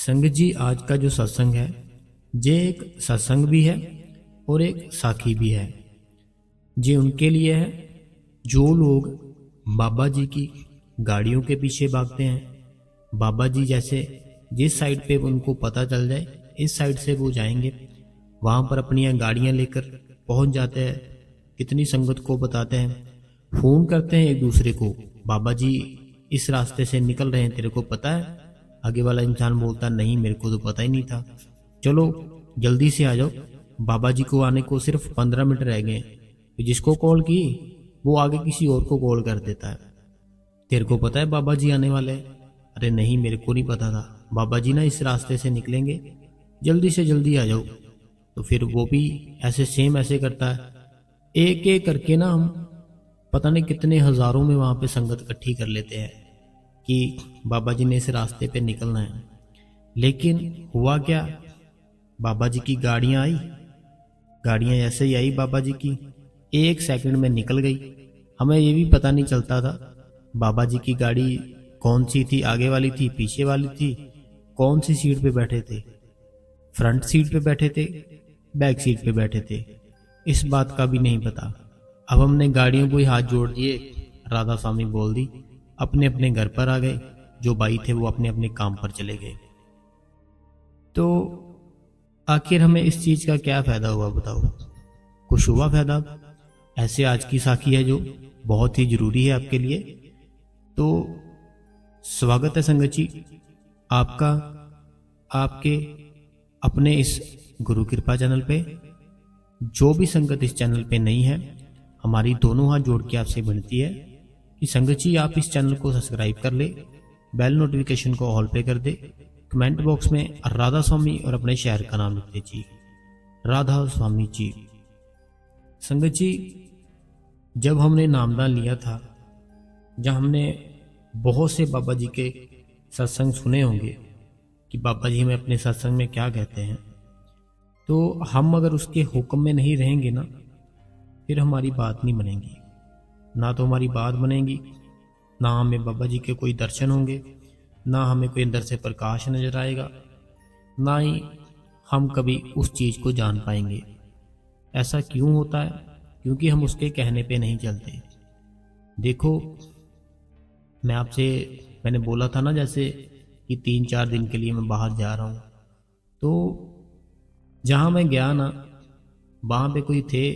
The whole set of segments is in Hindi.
संगत जी, आज का जो सत्संग है ये एक सत्संग भी है और एक साखी भी है। ये उनके लिए है जो लोग बाबा जी की गाड़ियों के पीछे भागते हैं। बाबा जी जैसे जिस साइड पे उनको पता चल जाए इस साइड से वो जाएंगे, वहाँ पर अपनी गाड़ियाँ लेकर पहुँच जाते हैं। कितनी संगत को बताते हैं, फ़ोन करते हैं एक दूसरे को, बाबा जी इस रास्ते से निकल रहे हैं, तेरे को पता है? आगे वाला इंसान बोलता नहीं, मेरे को तो पता ही नहीं था, चलो जल्दी से आ जाओ, बाबा जी को आने को सिर्फ 15 मिनट रह गए। तो जिसको कॉल की वो आगे किसी और को कॉल कर देता है, तेरे को पता है बाबा जी आने वाले हैं? अरे नहीं, मेरे को नहीं पता था, बाबा जी ना इस रास्ते से निकलेंगे, जल्दी से जल्दी आ जाओ। तो फिर वो भी ऐसे सेम ऐसे करता है। एक एक करके ना हम पता नहीं कितने हज़ारों में वहाँ पे संगत इकट्ठी कर लेते हैं कि बाबा जी ने इस रास्ते पे निकलना है। लेकिन हुआ क्या, बाबा जी की गाड़ियाँ आई, गाड़ियाँ ऐसे ही आई बाबा जी की, 1 सेकंड में निकल गई। हमें ये भी पता नहीं चलता था बाबा जी की गाड़ी कौन सी थी, आगे वाली थी पीछे वाली थी, कौन सी सीट पे बैठे थे, फ्रंट सीट पे बैठे थे बैक सीट पे बैठे थे, इस बात का भी नहीं पता। अब हमने गाड़ियों को ही हाथ जोड़ दिए, राधा स्वामी बोल दी, अपने अपने घर पर आ गए। जो भाई थे वो अपने अपने काम पर चले गए। तो आखिर हमें इस चीज़ का क्या फ़ायदा हुआ बताओ? कुछ हुआ फ़ायदा? ऐसे आज की साखी है जो बहुत ही ज़रूरी है आपके लिए। तो स्वागत है संगत जी आपका, आपके अपने इस गुरु कृपा चैनल पे। जो भी संगत इस चैनल पे नहीं है, हमारी दोनों हाथ जोड़ के आपसे विनती है कि संगत जी आप इस चैनल को सब्सक्राइब कर ले, बेल नोटिफिकेशन को ऑल पे कर दे, कमेंट बॉक्स में राधा स्वामी और अपने शहर का नाम लिख दे जी, राधा स्वामी जी। संगत जी, जब हमने नामदान लिया था, जब हमने बहुत से बाबा जी के सत्संग सुने होंगे कि बाबा जी हमें अपने सत्संग में क्या कहते हैं, तो हम अगर उसके हुक्म में नहीं रहेंगे ना, फिर हमारी बात नहीं बनेगी। ना तो हमारी बात बनेगी, ना हमें बाबा जी के कोई दर्शन होंगे, ना हमें कोई अंदर से प्रकाश नजर आएगा, ना ही हम कभी उस चीज़ को जान पाएंगे। ऐसा क्यों होता है? क्योंकि हम उसके कहने पे नहीं चलते। देखो, मैंने बोला था ना जैसे कि 3-4 दिन के लिए मैं बाहर जा रहा हूँ, तो जहाँ मैं गया ना वहाँ पे कोई थे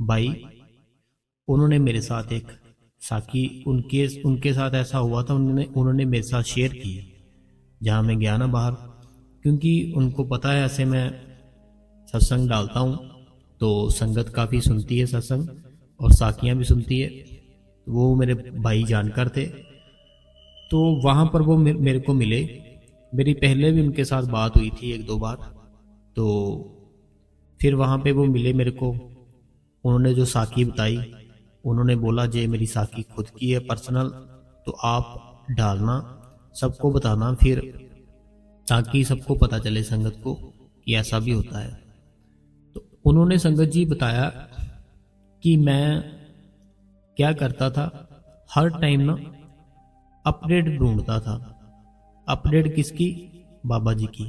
भाई, उन्होंने मेरे साथ एक साखी उनके साथ ऐसा हुआ था, उन्होंने मेरे साथ शेयर की जहाँ मैं गया ना बाहर। क्योंकि उनको पता है ऐसे मैं सत्संग डालता हूँ तो संगत काफ़ी सुनती है सत्संग और साखियाँ भी सुनती है, वो मेरे भाई जानकार थे। तो वहाँ पर वो मेरे को मिले, मेरी पहले भी उनके साथ बात हुई थी 1-2 बार। तो फिर वहाँ पे वो मिले मेरे को, उन्होंने जो साखी बताई, उन्होंने बोला जे मेरी साखी खुद की है पर्सनल, तो आप डालना, सबको बताना फिर, ताकि सबको पता चले संगत को कि ऐसा भी होता है। तो उन्होंने संगत जी बताया कि मैं क्या करता था, हर टाइम ना अपडेट ढूंढता था। अपडेट किसकी? बाबा जी की,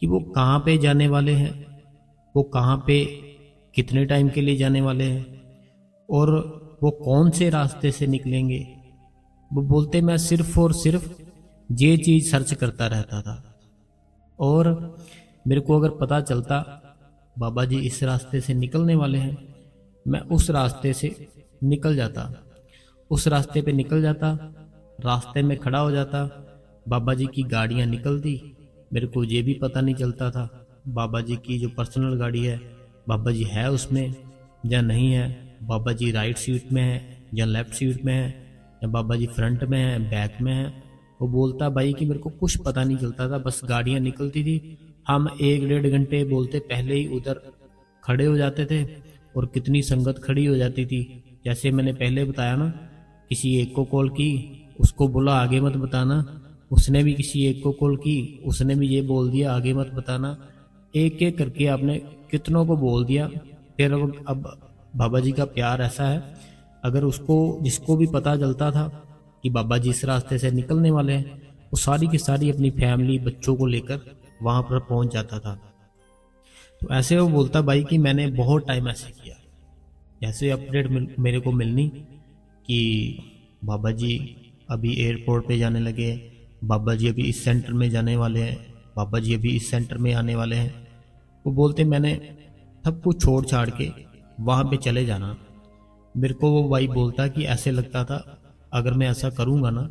कि वो कहाँ पे जाने वाले हैं, वो कहाँ पे कितने टाइम के लिए जाने वाले हैं, और वो कौन से रास्ते से निकलेंगे। वो बोलते मैं सिर्फ और सिर्फ ये चीज़ सर्च करता रहता था। और मेरे को अगर पता चलता बाबा जी इस रास्ते से निकलने वाले हैं, मैं उस रास्ते से निकल जाता, उस रास्ते पे निकल जाता, रास्ते में खड़ा हो जाता, बाबा जी की गाड़ियाँ निकलती, मेरे को ये भी पता नहीं चलता था बाबा जी की जो पर्सनल गाड़ी है, बाबा जी है उसमें या नहीं है, बाबा जी राइट सीट में है या लेफ्ट सीट में है, या बाबा जी फ्रंट में है बैक में है। वो बोलता भाई कि मेरे को कुछ पता नहीं चलता था, बस गाड़ियाँ निकलती थी, हम 1-1.5 घंटे बोलते पहले ही उधर खड़े हो जाते थे, और कितनी संगत खड़ी हो जाती थी। जैसे मैंने पहले बताया ना, किसी एक को कॉल की, उसको बोला आगे मत बताना, उसने भी किसी एक को कॉल की, उसने भी ये बोल दिया आगे मत बताना, एक एक करके आपने कितनों को बोल दिया। फिर अब बाबा जी का प्यार ऐसा है, अगर उसको जिसको भी पता चलता था कि बाबा जी इस रास्ते से निकलने वाले हैं, वो सारी की सारी अपनी फैमिली बच्चों को लेकर वहाँ पर पहुँच जाता था। तो ऐसे वो बोलता भाई कि मैंने बहुत टाइम ऐसे किया, जैसे अपडेट मेरे को मिलनी कि बाबा जी अभी एयरपोर्ट पे जाने लगे, बाबा जी अभी इस सेंटर में जाने वाले हैं, बाबा जी अभी इस सेंटर में आने वाले हैं। वो बोलते मैंने सब कुछ छोड़ छाड़ के वहाँ पे चले जाना। मेरे को वो भाई बोलता कि ऐसे लगता था अगर मैं ऐसा करूँगा ना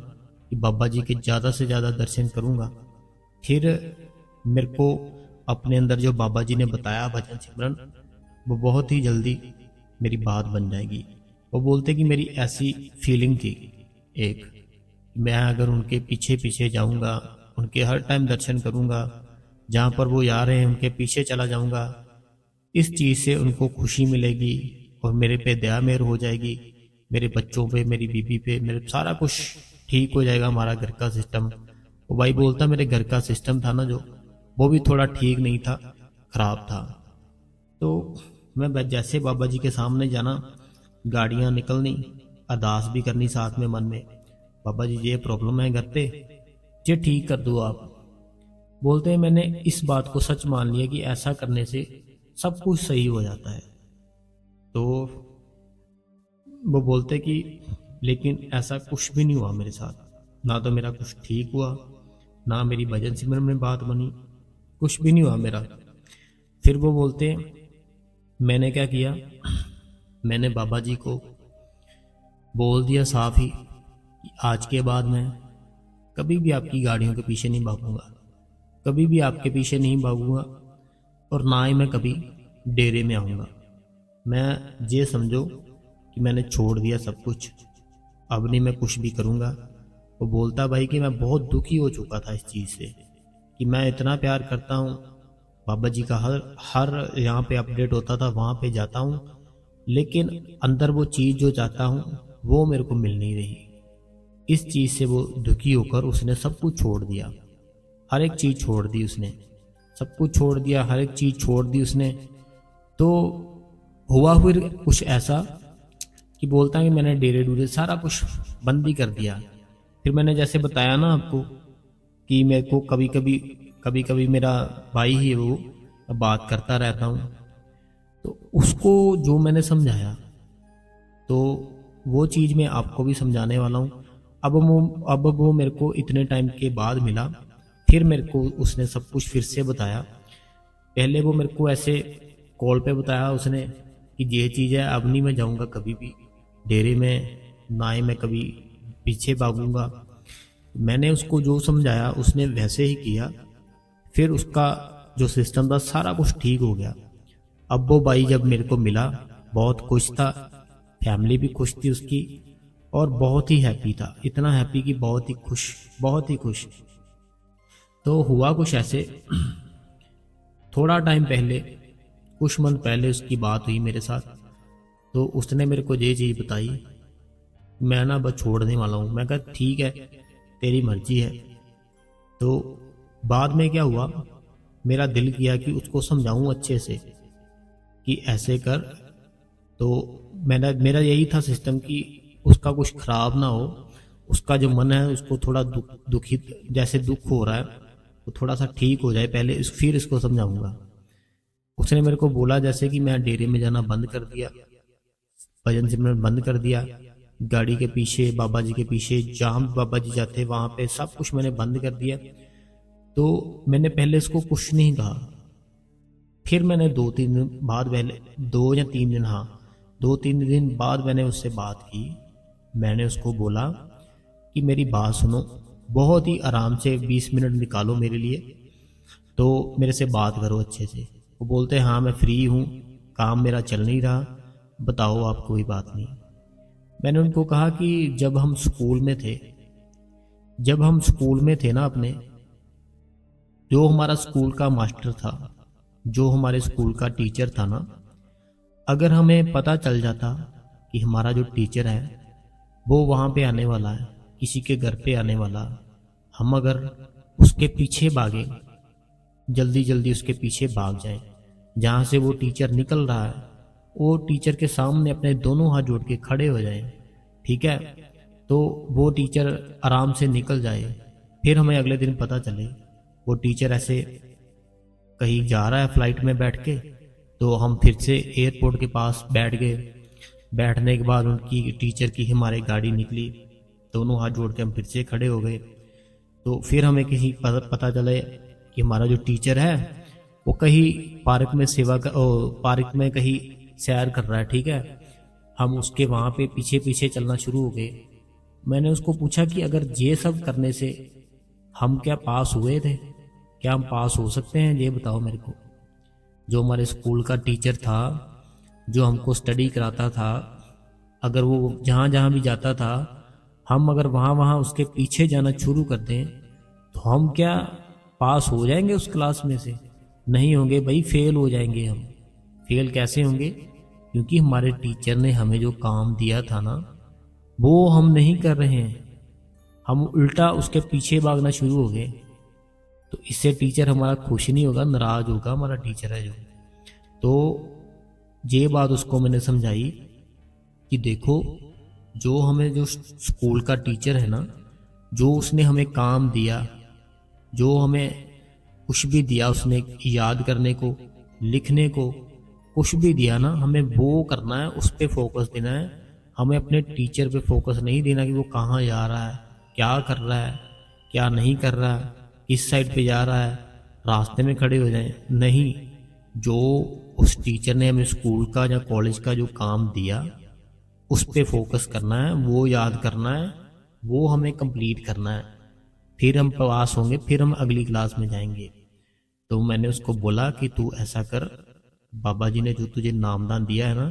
कि बाबा जी के ज़्यादा से ज़्यादा दर्शन करूँगा, फिर मेरे को अपने अंदर जो बाबा जी ने बताया भजन सिमरन, वो बहुत ही जल्दी मेरी बात बन जाएगी। वो बोलते कि मेरी ऐसी फीलिंग थी एक, मैं अगर उनके पीछे पीछे जाऊंगा, उनके हर टाइम दर्शन करूंगा, जहाँ पर वो जा रहे हैं उनके पीछे चला जाऊंगा, इस चीज़ से उनको खुशी मिलेगी और मेरे पे दया मेहर हो जाएगी, मेरे बच्चों पे, मेरी बीबी पे, मेरे सारा कुछ ठीक हो जाएगा, हमारा घर का सिस्टम। वो भाई बोलता मेरे घर का सिस्टम था ना जो, वो भी थोड़ा ठीक नहीं था, खराब था। तो मैं जैसे बाबा जी के सामने जाना, गाड़ियां निकलनी, अरदास भी करनी साथ में मन में, बाबा जी ये प्रॉब्लम है घर पे, ये ठीक कर दो आप। बोलते हैं मैंने इस बात को सच मान लिया कि ऐसा करने से सब कुछ सही हो जाता है। तो वो बोलते कि लेकिन ऐसा कुछ भी नहीं हुआ मेरे साथ, ना तो मेरा कुछ ठीक हुआ, ना मेरी भजन सिमरन में बात बनी, कुछ भी नहीं हुआ मेरा। फिर वो बोलते मैंने क्या किया, मैंने बाबा जी को बोल दिया साफ ही कि आज के बाद मैं कभी भी आपकी गाड़ियों के पीछे नहीं भागूंगा, कभी भी आपके पीछे नहीं भागूंगा, और ना ही मैं कभी डेरे में आऊँगा। मैं ये समझो कि मैंने छोड़ दिया सब कुछ, अब नहीं मैं कुछ भी करूँगा। वो बोलता भाई कि मैं बहुत दुखी हो चुका था इस चीज़ से कि मैं इतना प्यार करता हूँ बाबा जी का, हर हर यहाँ पे अपडेट होता था वहाँ पे जाता हूँ, लेकिन अंदर वो चीज़ जो चाहता हूँ वो मेरे को मिल नहीं रही। इस चीज़ से वो दुखी होकर उसने सब कुछ छोड़ दिया, हर एक चीज़ छोड़ दी उसने, सब कुछ छोड़ दिया, हर एक चीज़ छोड़ दी उसने। तो हुआ फिर कुछ ऐसा कि बोलता है कि मैंने डेरे डूरे सारा कुछ बंद ही कर दिया। फिर मैंने जैसे बताया ना आपको कि मेरे को कभी कभी मेरा भाई ही वो बात करता रहता हूँ, तो उसको जो मैंने समझाया तो वो चीज़ मैं आपको भी समझाने वाला हूँ। अब वो मेरे को इतने टाइम के बाद मिला, फिर मेरे को उसने सब कुछ फिर से बताया। पहले वो मेरे को ऐसे कॉल पे बताया उसने कि ये चीज़ है, अब नहीं मैं जाऊँगा कभी भी डेरे में, ना ही मैं कभी पीछे भागूंगा। मैंने उसको जो समझाया उसने वैसे ही किया, फिर उसका जो सिस्टम था सारा कुछ ठीक हो गया। अब वो भाई जब मेरे को मिला बहुत खुश था, फैमिली भी खुश थी उसकी, और बहुत ही हैप्पी था, इतना हैप्पी कि बहुत ही खुश, बहुत ही खुश। तो हुआ कुछ ऐसे थोड़ा टाइम पहले, कुछ मंथ पहले उसकी बात हुई मेरे साथ। तो उसने मेरे को ये चीज़ बताई, मैं ना बस छोड़ने वाला हूँ। मैं कहा ठीक है तेरी मर्जी है। तो बाद में क्या हुआ, मेरा दिल किया कि उसको समझाऊं अच्छे से कि ऐसे कर। तो मेरा यही था सिस्टम कि उसका कुछ खराब ना हो, उसका जो मन है उसको थोड़ा दुखित, जैसे दुख हो रहा है वो थोड़ा सा ठीक हो जाए पहले, फिर इसको समझाऊंगा। उसने मेरे को बोला जैसे कि मैं डेरे में जाना बंद कर दिया, भजन सिमरन बंद कर दिया, गाड़ी के पीछे, बाबा जी के पीछे, जहाँ बाबा जी जाते वहाँ पे सब कुछ मैंने बंद कर दिया। तो मैंने पहले इसको कुछ नहीं कहा। फिर मैंने 2-3 दिन बाद, पहले 2 या 3 दिन, हाँ 2-3 दिन बाद मैंने उससे बात की। मैंने उसको बोला कि मेरी बात सुनो, बहुत ही आराम से 20 मिनट निकालो मेरे लिए, तो मेरे से बात करो अच्छे से। वो बोलते हाँ मैं फ्री हूँ, काम मेरा चल नहीं रहा, बताओ आप, कोई बात नहीं। मैंने उनको कहा कि जब हम स्कूल में थे ना अपने, जो हमारा स्कूल का मास्टर था, जो हमारे स्कूल का टीचर था ना, अगर हमें पता चल जाता कि हमारा जो टीचर है वो वहाँ पे आने वाला है, किसी के घर पे आने वाला, हम अगर उसके पीछे भागे, जल्दी जल्दी उसके पीछे भाग जाएं, जहाँ से वो टीचर निकल रहा है वो टीचर के सामने अपने दोनों हाथ जोड़ के खड़े हो जाएं, ठीक है, तो वो टीचर आराम से निकल जाए, फिर हमें अगले दिन पता चले वो टीचर ऐसे कहीं जा रहा है फ्लाइट में बैठ के, तो हम फिर से एयरपोर्ट के पास बैठ गए। बैठने के बाद उनकी टीचर की हमारी गाड़ी निकली, दोनों हाथ जोड़ के हम फिर से खड़े हो गए। तो फिर हमें किसी पता चले कि हमारा जो टीचर है वो कहीं पार्क में पार्क में कहीं सैर कर रहा है, ठीक है। हम उसके वहाँ पे पीछे पीछे चलना शुरू हो गए। मैंने उसको पूछा कि अगर ये सब करने से हम क्या पास हुए थे, क्या हम पास हो सकते हैं, ये बताओ मेरे को। जो हमारे स्कूल का टीचर था, जो हमको स्टडी कराता था, अगर वो जहाँ जहाँ भी जाता था, हम अगर वहाँ वहाँ उसके पीछे जाना शुरू कर दें तो हम क्या पास हो जाएंगे उस क्लास में से? नहीं होंगे भाई, फेल हो जाएंगे हम। फेल कैसे होंगे? क्योंकि हमारे टीचर ने हमें जो काम दिया था ना, वो हम नहीं कर रहे हैं, हम उल्टा उसके पीछे भागना शुरू हो गए। तो इससे टीचर हमारा खुश नहीं होगा, नाराज होगा, हमारा टीचर है जो। तो ये बात उसको मैंने समझाई कि देखो, जो हमें जो स्कूल का टीचर है ना, जो उसने हमें काम दिया, जो हमें कुछ भी दिया, उसने याद करने को, लिखने को, कुछ भी दिया ना, हमें वो करना है, उस पर फोकस देना है। हमें अपने टीचर पे फोकस नहीं देना कि वो कहाँ जा रहा है, क्या कर रहा है, क्या नहीं कर रहा है, किस साइड पे जा रहा है, रास्ते में खड़े हो जाएं। नहीं, जो उस टीचर ने हमें स्कूल का या कॉलेज का जो काम दिया, उस पे फोकस करना है, वो याद करना है, वो हमें कंप्लीट करना है। फिर हम पास होंगे, फिर हम अगली क्लास में जाएंगे। तो मैंने उसको बोला कि तू ऐसा कर, बाबा जी ने जो तुझे नामदान दिया है ना,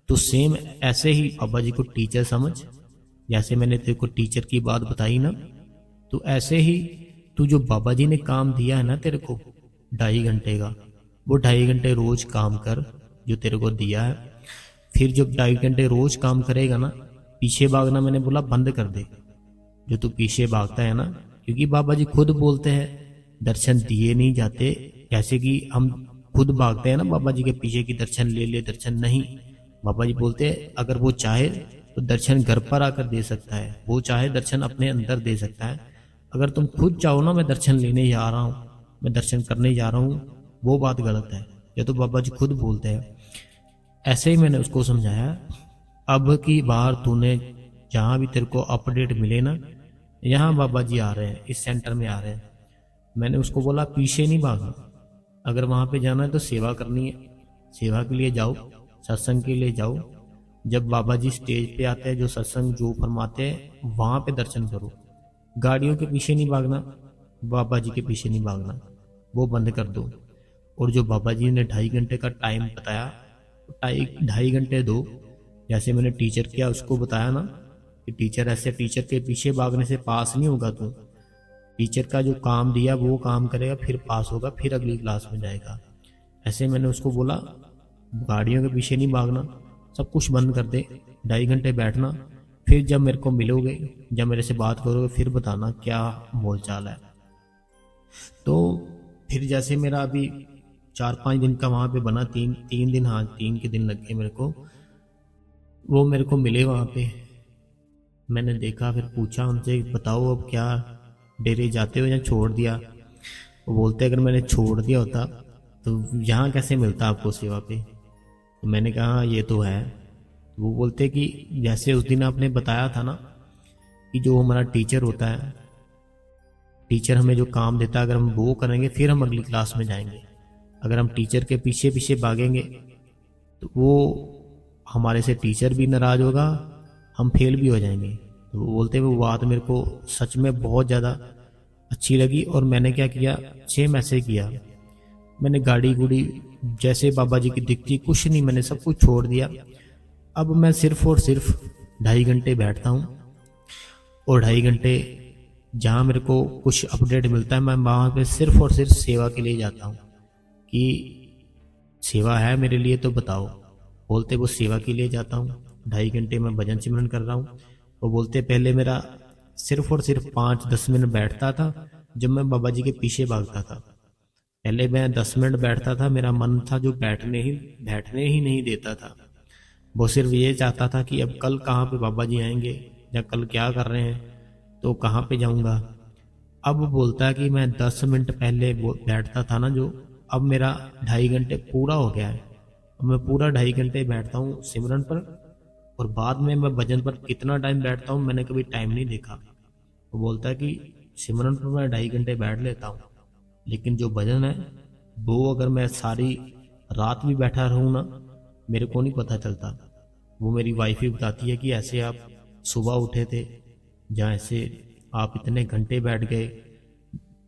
तो सेम ऐसे ही बाबा जी को टीचर समझ। जैसे मैंने तेरे को टीचर की बात बताई ना, तो ऐसे ही तू जो बाबा जी ने काम दिया है ना तेरे को 2.5 घंटे का, वो 2.5 घंटे रोज काम कर जो तेरे को दिया है। फिर जब 2.5 घंटे रोज काम करेगा ना, पीछे भागना मैंने बोला बंद कर दे, जो तू पीछे भागता है ना। क्योंकि बाबा जी खुद बोलते हैं दर्शन दिए नहीं जाते। जैसे कि हम खुद भागते हैं ना बाबा जी के पीछे की दर्शन ले ले, दर्शन नहीं। बाबा जी बोलते हैं अगर वो चाहे तो दर्शन घर पर आकर दे सकता है, वो चाहे दर्शन अपने अंदर दे सकता है। अगर तुम खुद चाहो ना मैं दर्शन लेने जा रहा हूँ, मैं दर्शन करने जा रहा हूँ, वो बात गलत है। ये तो बाबा जी खुद बोलते हैं। ऐसे ही मैंने उसको समझाया, अब की बार तूने जहाँ भी तेरे को अपडेट मिले ना, यहाँ बाबा जी आ रहे हैं, इस सेंटर में आ रहे हैं। मैंने उसको बोला पीछे नहीं भागना, अगर वहाँ पे जाना है तो सेवा करनी है, सेवा के लिए जाओ, सत्संग के लिए जाओ। जब बाबा जी स्टेज पे आते हैं, जो सत्संग जो फरमाते हैं, वहाँ पे दर्शन करो। गाड़ियों के पीछे नहीं भागना, बाबा जी के पीछे नहीं भागना, वो बंद कर दो। और जो बाबा जी ने 2.5 घंटे का टाइम बताया, 2.5 घंटे दो। जैसे मैंने टीचर किया उसको बताया ना कि टीचर ऐसे, टीचर के पीछे भागने से पास नहीं होगा तू। टीचर का जो काम दिया वो काम करेगा, फिर पास होगा, फिर अगली क्लास में जाएगा। ऐसे मैंने उसको बोला गाड़ियों के पीछे नहीं भागना, सब कुछ बंद कर दे, 2.5 घंटे बैठना। फिर जब मेरे को मिलोगे, जब मेरे से बात करोगे, फिर बताना क्या बोल चाल है। तो फिर जैसे मेरा अभी 4-5 दिन का वहाँ पे बना, तीन दिन, हाँ 3 के दिन लग गए मेरे को। वो मेरे को मिले वहाँ पे, मैंने देखा, फिर पूछा उनसे बताओ अब क्या डेरे जाते हो या छोड़ दिया। वो बोलते अगर मैंने छोड़ दिया होता तो यहाँ कैसे मिलता आपको सेवा पे। तो मैंने कहा ये तो है। वो बोलते कि जैसे उस दिन आपने बताया था ना कि जो हमारा टीचर होता है, टीचर हमें जो काम देता है, अगर हम वो करेंगे फिर हम अगली क्लास में जाएंगे। अगर हम टीचर के पीछे पीछे भागेंगे तो वो हमारे से टीचर भी नाराज होगा, हम फेल भी हो जाएंगे। तो वो बोलते वो बात मेरे को सच में बहुत ज़्यादा अच्छी लगी। और मैंने क्या किया, सेम ऐसे किया। मैंने गाड़ी गुड़ी जैसे बाबा जी की दिखती, कुछ नहीं, मैंने सब कुछ छोड़ दिया। अब मैं सिर्फ और सिर्फ 2.5 घंटे बैठता हूँ, और 2.5 घंटे जहाँ मेरे को कुछ अपडेट मिलता है, मैं वहाँ पे सिर्फ और सिर्फ सेवा के लिए जाता हूँ कि सेवा है मेरे लिए तो बताओ। बोलते वो सेवा के लिए जाता हूँ, 2.5 घंटे मैं भजन सिमरन कर रहा हूँ। वो बोलते पहले मेरा सिर्फ और सिर्फ 5-10 मिनट बैठता था जब मैं बाबा जी के पीछे भागता था। पहले मैं 10 मिनट बैठता था, मेरा मन था जो बैठने ही नहीं देता था। वो सिर्फ ये चाहता था कि अब कल कहाँ पे बाबा जी आएंगे या कल क्या कर रहे हैं, तो कहाँ पे जाऊंगा। अब बोलता है कि मैं 10 मिनट पहले वो बैठता था ना जो, अब मेरा 2.5 घंटे पूरा हो गया है। अब मैं पूरा 2.5 घंटे बैठता हूँ सिमरन पर, और बाद में मैं भजन पर कितना टाइम बैठता हूँ मैंने कभी टाइम नहीं देखा। वो बोलता है कि सिमरन पर मैं 2.5 घंटे बैठ लेता हूँ, लेकिन जो भजन है वो अगर मैं सारी रात भी बैठा रहूँ ना, मेरे को नहीं पता चलता। वो मेरी वाइफ ही बताती है कि ऐसे आप सुबह उठे थे, जहाँ ऐसे आप इतने घंटे बैठ गए।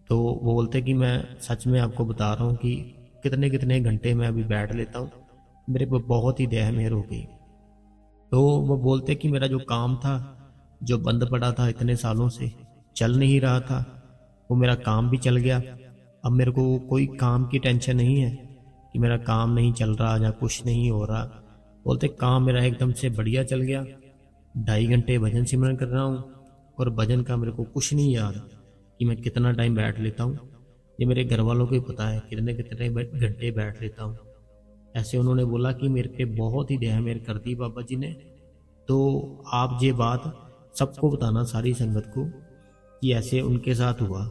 तो वो बोलते कि मैं सच में आपको बता रहा हूँ कि कितने कितने घंटे मैं अभी बैठ लेता हूँ, मेरे पर बहुत ही दया मेहर हो गई। तो वो बोलते कि मेरा जो काम था, जो बंद पड़ा था इतने सालों से, चल नहीं रहा था, वो मेरा काम भी चल गया। अब मेरे को कोई काम की टेंशन नहीं है कि मेरा काम नहीं चल रहा या कुछ नहीं हो रहा। बोलते काम मेरा एकदम से बढ़िया चल गया। 2.5 घंटे भजन सिमरन कर रहा हूँ, और भजन का मेरे को कुछ नहीं याद कि मैं कितना टाइम बैठ लेता हूँ। ये मेरे घर वालों को ही पता है कितने कितने घंटे बैठ लेता हूँ। ऐसे उन्होंने बोला कि मेरे पे बहुत ही दया मेहर कर दी बाबा जी ने। तो आप ये बात सबको बताना, सारी संगत को, कि ऐसे उनके साथ हुआ।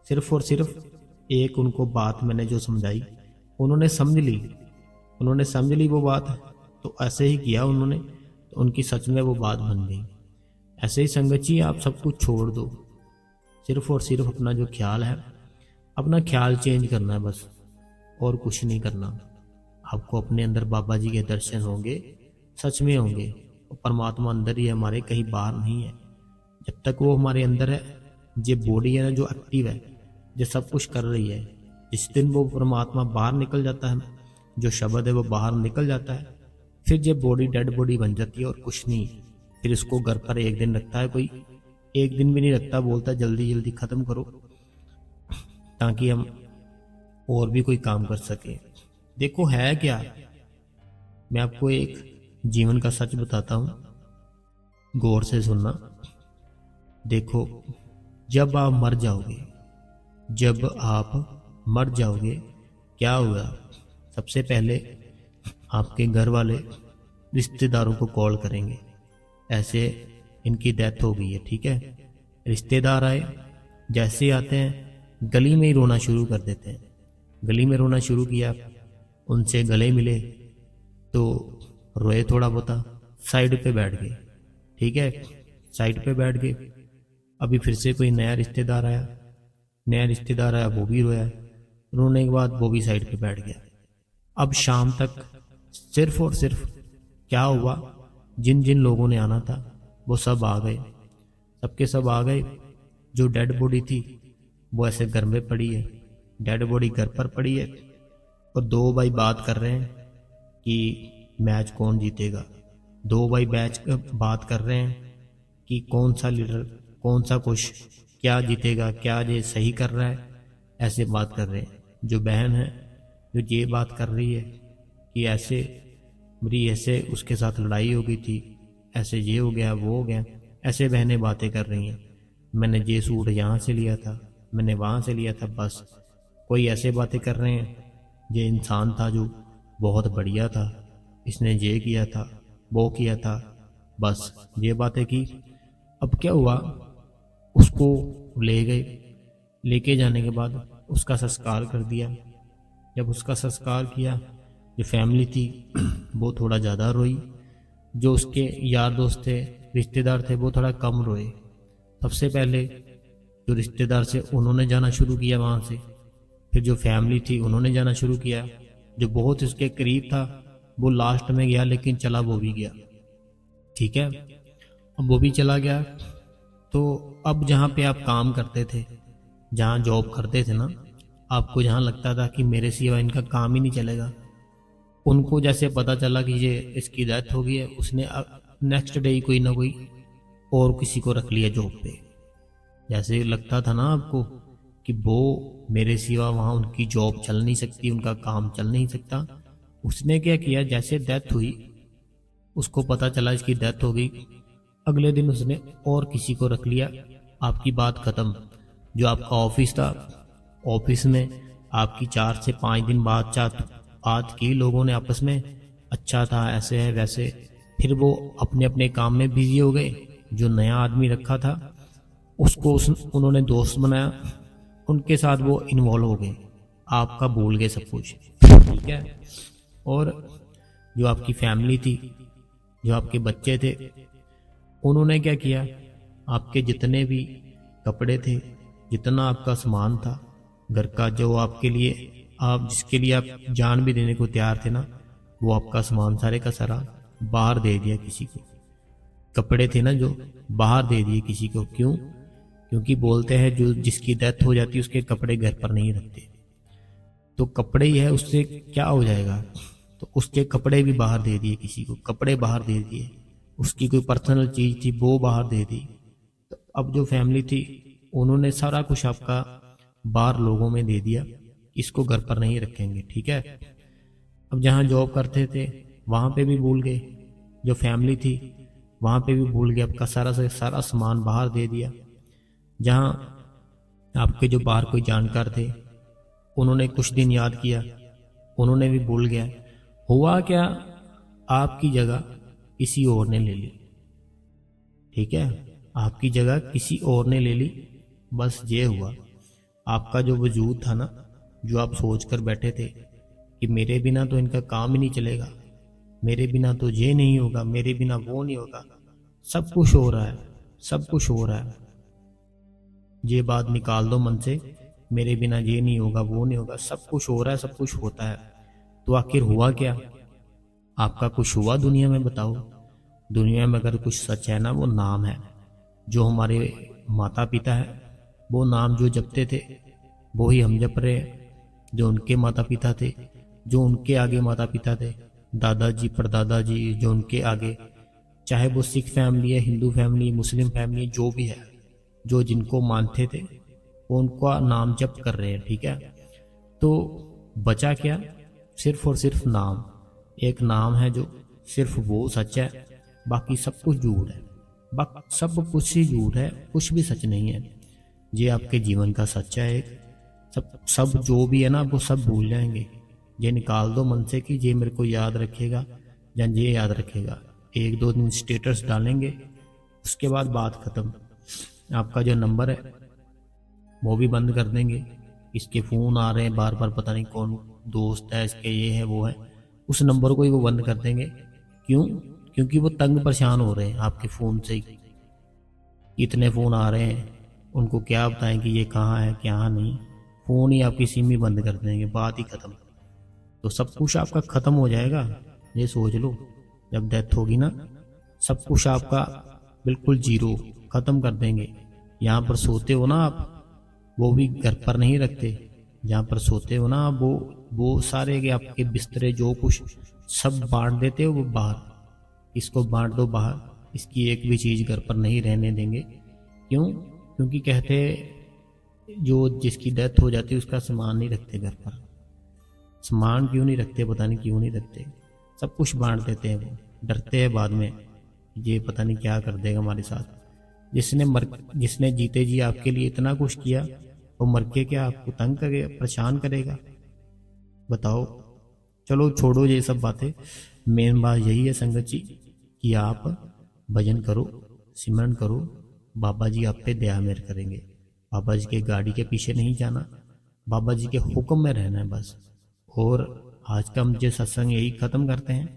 सिर्फ और सिर्फ एक उनको बात मैंने जो समझाई, उन्होंने समझ ली वो बात, तो ऐसे ही किया उन्होंने, तो उनकी सच में वो बात बन गई। ऐसे ही संगत जी आप सब कुछ छोड़ दो, सिर्फ और सिर्फ अपना जो ख्याल है, अपना ख्याल चेंज करना है बस, और कुछ नहीं करना। आपको अपने अंदर बाबा जी के दर्शन होंगे, सच में होंगे। और परमात्मा अंदर ही है हमारे, कहीं बाहर नहीं है। जब तक वो हमारे अंदर है, ये बॉडी है ना जो एक्टिव है, जो सब कुछ कर रही है, जिस दिन वो परमात्मा बाहर निकल जाता है, जो शब्द है वो बाहर निकल जाता है, फिर ये बॉडी डेड बॉडी बन जाती है और कुछ नहीं। फिर इसको घर पर एक दिन रखता है कोई, एक दिन भी नहीं रखता, बोलता है जल्दी जल्दी खत्म करो ताकि हम और भी कोई काम कर सके। देखो है क्या, मैं आपको एक जीवन का सच बताता हूँ, गौर से सुनना। देखो जब आप मर जाओगे क्या होगा? सबसे पहले आपके घर वाले रिश्तेदारों को कॉल करेंगे, ऐसे इनकी डेथ हो गई है, ठीक है। रिश्तेदार आए, जैसे ही आते हैं गली में ही रोना शुरू कर देते हैं। गली में रोना शुरू किया, उनसे गले मिले तो रोए थोड़ा बहुत, साइड पे बैठ गए, ठीक है, साइड पे बैठ गए। अभी फिर से कोई नया रिश्तेदार आया, वो भी रोया, रोने के बाद वो भी साइड पे बैठ गया। अब शाम तक सिर्फ और सिर्फ क्या हुआ, जिन जिन लोगों ने आना था वो सब आ गए, सबके सब आ गए। जो डेड बॉडी थी वो ऐसे घर में पड़ी है, डेड बॉडी घर पर पड़ी है, और दो भाई बात कर रहे हैं कि मैच कौन जीतेगा। दो भाई बात कर रहे हैं कि कौन सा लीडर, कौन सा कुछ, क्या जीतेगा, क्या ये सही कर रहा है, ऐसे बात कर रहे हैं। जो बहन है जो ये बात कर रही है कि ऐसे मेरी ऐसे उसके साथ लड़ाई हो गई थी, ऐसे ये हो गया वो हो गया, ऐसे बहनें बातें कर रही हैं। मैंने ये सूट यहाँ से लिया था, मैंने वहाँ से लिया था, बस कोई ऐसे बातें कर रहे हैं। ये इंसान था जो बहुत बढ़िया था, इसने ये किया था वो किया था, बस ये बातें की। अब क्या हुआ, उसको ले गए, लेके जाने के बाद उसका संस्कार कर दिया। जब उसका संस्कार किया, जो फैमिली थी वो थोड़ा ज़्यादा रोई, जो उसके यार दोस्त थे, रिश्तेदार थे, वो थोड़ा कम रोए। सबसे पहले जो रिश्तेदार से उन्होंने जाना शुरू किया वहाँ से, फिर जो फैमिली थी उन्होंने जाना शुरू किया। जो बहुत उसके करीब था वो लास्ट में गया, लेकिन चला वो भी गया, ठीक है। अब वो भी चला गया, तो अब जहाँ पे आप काम करते थे, जहाँ जॉब करते थे ना, आपको जहाँ लगता था कि मेरे सिवा इनका काम ही नहीं चलेगा, उनको जैसे पता चला कि ये इसकी डेथ हो गई है, उसने नेक्स्ट डे ही कोई ना कोई और किसी को रख लिया जॉब पे। जैसे लगता था ना आपको कि वो मेरे सिवा वहाँ उनकी जॉब चल नहीं सकती, उनका काम चल नहीं सकता। उसने क्या किया, जैसे डेथ हुई, उसको पता चला इसकी डेथ हो गई, अगले दिन उसने और किसी को रख लिया। आपकी बात खत्म। जो आपका ऑफिस था, ऑफिस में आपकी 4 से 5 दिन बात की लोगों ने आपस में, अच्छा था, ऐसे है वैसे। फिर वो अपने अपने काम में बिजी हो गए। जो नया आदमी रखा था उसको उन्होंने दोस्त बनाया, उनके साथ वो इन्वॉल्व हो गए, आपका भूल गए सब कुछ, ठीक है। और जो आपकी फैमिली थी, जो आपके बच्चे थे, उन्होंने क्या किया, आपके जितने भी कपड़े थे, जितना आपका सामान था घर का, जो आपके लिए आप जिसके लिए आप जान भी देने को तैयार थे ना, वो आपका सामान सारे का सारा बाहर दे दिया किसी को। कपड़े थे ना जो, बाहर दे दिए किसी को। क्यों? क्योंकि बोलते हैं जो जिसकी डेथ हो जाती है उसके कपड़े घर पर नहीं रखते। तो कपड़े ही है, उससे क्या हो जाएगा? तो उसके कपड़े भी बाहर दे दिए किसी को, कपड़े बाहर दे दिए, उसकी कोई पर्सनल चीज थी वो बाहर दे दी। तो अब जो फैमिली थी उन्होंने सारा कुछ आपका बाहर लोगों में दे दिया, इसको घर पर नहीं रखेंगे, ठीक है। अब जहाँ जॉब करते थे वहाँ पे भी भूल गए, जो फैमिली थी वहाँ पे भी भूल गए, आपका सारा से सारा सामान बाहर दे दिया। जहाँ आपके जो बाहर कोई जानकार थे उन्होंने कुछ दिन याद किया, उन्होंने भी भूल गया। हुआ क्या, आपकी जगह किसी और ने ले ली, ठीक है, आपकी जगह किसी और ने ले ली। बस ये हुआ, आपका जो वजूद था ना, जो आप सोच कर बैठे थे कि मेरे बिना तो इनका काम ही नहीं चलेगा, मेरे बिना तो ये नहीं होगा, मेरे बिना वो नहीं होगा, सब कुछ हो रहा है, सब कुछ हो रहा है, ये बात निकाल दो मन से, मेरे बिना ये नहीं होगा वो नहीं होगा, सब कुछ हो रहा है, सब कुछ होता है। तो आखिर हुआ क्या? आपका कुछ हुआ दुनिया में? बताओ। दुनिया में अगर कुछ सच है ना, वो नाम है। जो हमारे माता पिता है वो नाम जो जपते थे वो ही हम जप रहे हैं। जो उनके माता पिता थे, जो उनके आगे माता पिता थे, दादाजी परदादाजी, जो उनके आगे, चाहे वो सिख फैमिली है, हिंदू फैमिली, मुस्लिम फैमिली, जो भी है, जो जिनको मानते थे वो उनका नाम जप कर रहे हैं, ठीक है। तो बचा क्या? सिर्फ और सिर्फ नाम। एक नाम है जो सिर्फ वो सच है, बाकी सब कुछ झूठ है, बाकी सब कुछ ही झूठ है, कुछ भी सच नहीं है। ये आपके जीवन का सच है। एक सब जो भी है ना वो सब भूल जाएंगे। ये निकाल दो मन से कि ये मेरे को याद रखेगा या ये याद रखेगा। एक दो दिन स्टेटस डालेंगे, उसके बाद बात खत्म। आपका जो नंबर है वो भी बंद कर देंगे। इसके फ़ोन आ रहे हैं बार बार, पता नहीं कौन दोस्त है इसके, ये है वो है, उस नंबर को ही वो बंद कर देंगे। क्यों? क्योंकि वो तंग परेशान हो रहे हैं आपके फ़ोन से ही। इतने फ़ोन आ रहे हैं, उनको क्या बताएं कि ये कहाँ है क्या नहीं। फ़ोन ही आपकी सिम ही बंद कर देंगे, बात ही ख़त्म। तो सब कुछ आपका ख़त्म हो जाएगा, ये सोच लो। जब डेथ होगी ना, सब कुछ आपका बिल्कुल जीरो, ख़त्म कर देंगे। यहाँ पर सोते हो ना आप, वो भी घर पर नहीं रखते। जहाँ पर सोते हो ना आप, वो सारे के आपके बिस्तरे जो कुछ सब बांट देते हो वो बाहर। इसको बांट दो बाहर, इसकी एक भी चीज़ घर पर नहीं रहने देंगे। क्यों? क्योंकि कहते जो जिसकी डेथ हो जाती है उसका सामान नहीं रखते घर पर। सामान क्यों नहीं रखते, पता नहीं क्यों नहीं रखते, सब कुछ बांट देते हैं। वो डरते हैं बाद में, ये पता नहीं क्या कर देगा हमारे साथ। जिसने जीते जी आपके लिए इतना कुछ किया, वो मर के क्या आपको तंग करेगा, परेशान करेगा? बताओ। चलो छोड़ो ये सब बातें। मेन बात यही है संगत जी कि आप भजन करो, सिमरन करो, बाबा जी आप पे दया मेहर करेंगे। बाबा जी के गाड़ी के पीछे नहीं जाना, बाबा जी के हुक्म में रहना है बस। और आज का मुझे सत्संग यही ख़त्म करते हैं।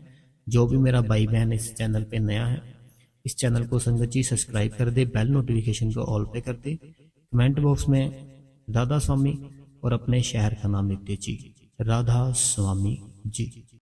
जो भी मेरा भाई बहन इस चैनल पे नया है, इस चैनल को संगत जी सब्सक्राइब कर दे, बेल नोटिफिकेशन को ऑल पे कर दे, कमेंट बॉक्स में राधा स्वामी और अपने शहर का नाम लिख दीजिए, राधा स्वामी जी।